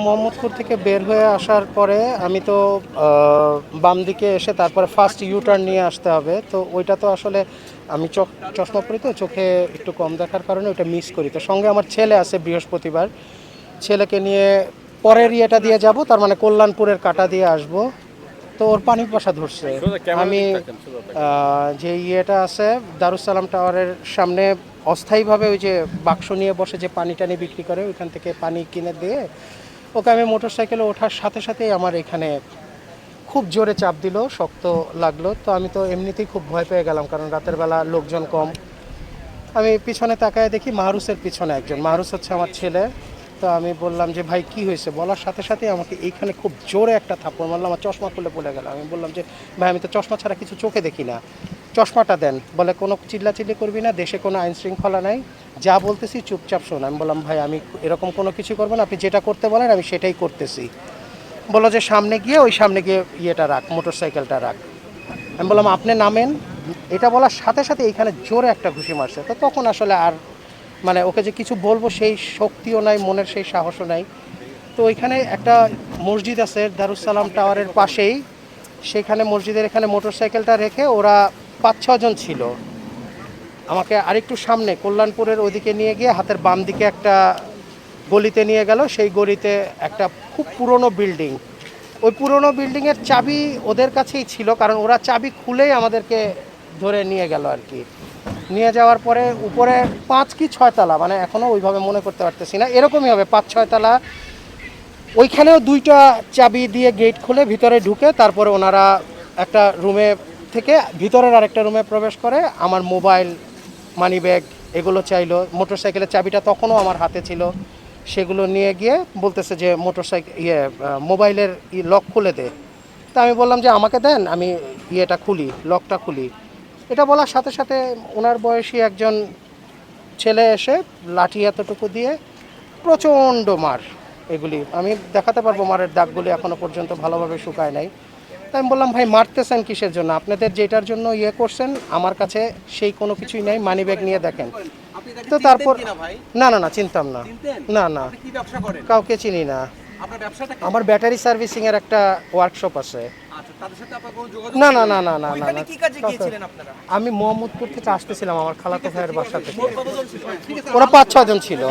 মোহাম্মদপুর থেকে বের হয়ে আসার পরে আমি তো বাম দিকে এসে তারপরে ফার্স্ট ইউ টার্ন নিয়ে আসতে হবে, তো ওইটা তো আসলে আমি চশমা পরি তো চোখে একটু কম দেখার কারণে ওইটা মিস করি। তো সঙ্গে আমার ছেলে আছে, বৃহস্পতিবার ছেলেকে নিয়ে পরের ইয়েটা দিয়ে যাব, তার মানে কল্যাণপুরের কাটা দিয়ে আসব। তো ওর পানি পাশা ধরছে। আমি যে ইয়েটা আছে দারুসালাম টাওয়ারের সামনে অস্থায়ীভাবে ওই যে বাক্স নিয়ে বসে যে পানি টানি বিক্রি করে, ওইখান থেকে পানি কিনে দিয়ে ওকে আমি মোটর সাইকেলে ওঠার সাথে সাথেই আমার এখানে খুব জোরে চাপ দিল, শক্ত লাগলো। তো আমি তো এমনিতেই খুব ভয় পেয়ে গেলাম, কারণ রাতের বেলা লোকজন কম। আমি পিছনে তাকায় দেখি মাহরুসের পিছনে একজন, মাহরুস হচ্ছে আমার ছেলে। তো আমি বললাম যে ভাই কি হয়েছে, বলার সাথে সাথেই আমাকে এইখানে খুব জোরে একটা থাপ্পড় মারলাম, আমার চশমা খুলে পড়ে গেল। আমি বললাম যে ভাই আমি তো চশমা ছাড়া কিছু চোখে দেখি না, চশমাটা দেন। বলে কোনো চিল্লাচিল্লি করবি না, দেশে কোনো আইন শৃঙ্খলা নাই, যা বলতেছি চুপচাপ শোন। আমি বললাম ভাই আমি এরকম কোনো কিছু করবো না, আপনি যেটা করতে বলেন আমি সেটাই করতেছি। বললো যে সামনে গিয়ে ওই সামনে গিয়ে ইয়েটা রাখ, মোটর সাইকেলটা রাখ। আমি বললাম আপনি নামেন। এটা বলার সাথে সাথে এইখানে জোরে একটা ঘুষি মারছে। তো তখন আসলে আর মানে ওকে যে কিছু বলবো সেই শক্তিও নাই, মনের সেই সাহসও নাই। তো ওইখানে একটা মসজিদ আছে দারুসালাম টাওয়ারের পাশেই, সেখানে মসজিদের এখানে মোটর সাইকেলটা রেখে ওরা 5-6 জন ছিল। আমাকে আরেকটু সামনে কল্যাণপুরের ওইদিকে নিয়ে গিয়ে হাতের বাম দিকে একটা গলিতে নিয়ে গেল। সেই গলিতে একটা খুব পুরনো বিল্ডিং, ওই পুরনো বিল্ডিংয়ের চাবি ওদের কাছেই ছিল, কারণ ওরা চাবি খুলেই আমাদেরকে ধরে নিয়ে গেল আর কি। নিয়ে যাওয়ার পরে উপরে 5 কি 6 তলা, মানে এখনও ওইভাবে মনে করতে পারতেছি না, এরকমই হবে 5-6 তলা। ওইখানেও 2টা চাবি দিয়ে গেট খুলে ভিতরে ঢুকে তারপরে ওনারা একটা রুমে থেকে ভিতরের আরেকটা রুমে প্রবেশ করে আমার মোবাইল, মানি ব্যাগ এগুলো চাইলো। মোটর সাইকেলের চাবিটা তখনও আমার হাতে ছিল, সেগুলো নিয়ে গিয়ে বলতেছে যে মোটর সাইকেল মোবাইলের লক খুলে দে। তা আমি বললাম যে আমাকে দেন, আমি ইয়েটা খুলি, লকটা খুলি। এটা বলার সাথে সাথে ওনার বয়সী একজন ছেলে এসে লাঠি এতটুকু দিয়ে প্রচণ্ড মার। এগুলি আমি দেখাতে পারবো, মারের দাগগুলি এখনও পর্যন্ত ভালোভাবে শুকায় নাই। তাই আমি বললাম ভাই মারতেছেন কিসের জন্য, আপনাদের যেটার জন্য ইয়ে করছেন আমার কাছে সেই কোনো কিছুই নাই, মানি ব্যাগ নিয়ে দেখেন। তো তারপর না না না চিনতাম না, না না কাউকে চিনি না। আমার ব্যাটারি সার্ভিসিং এর একটা ওয়ার্কশপ আছে। না না না না না না না, আমি মোহাম্মদপুর থেকে আসতেছিলাম আমার খালাতো ভাইয়ের বাসা থেকে। ওরা 5-6 জন ছিল।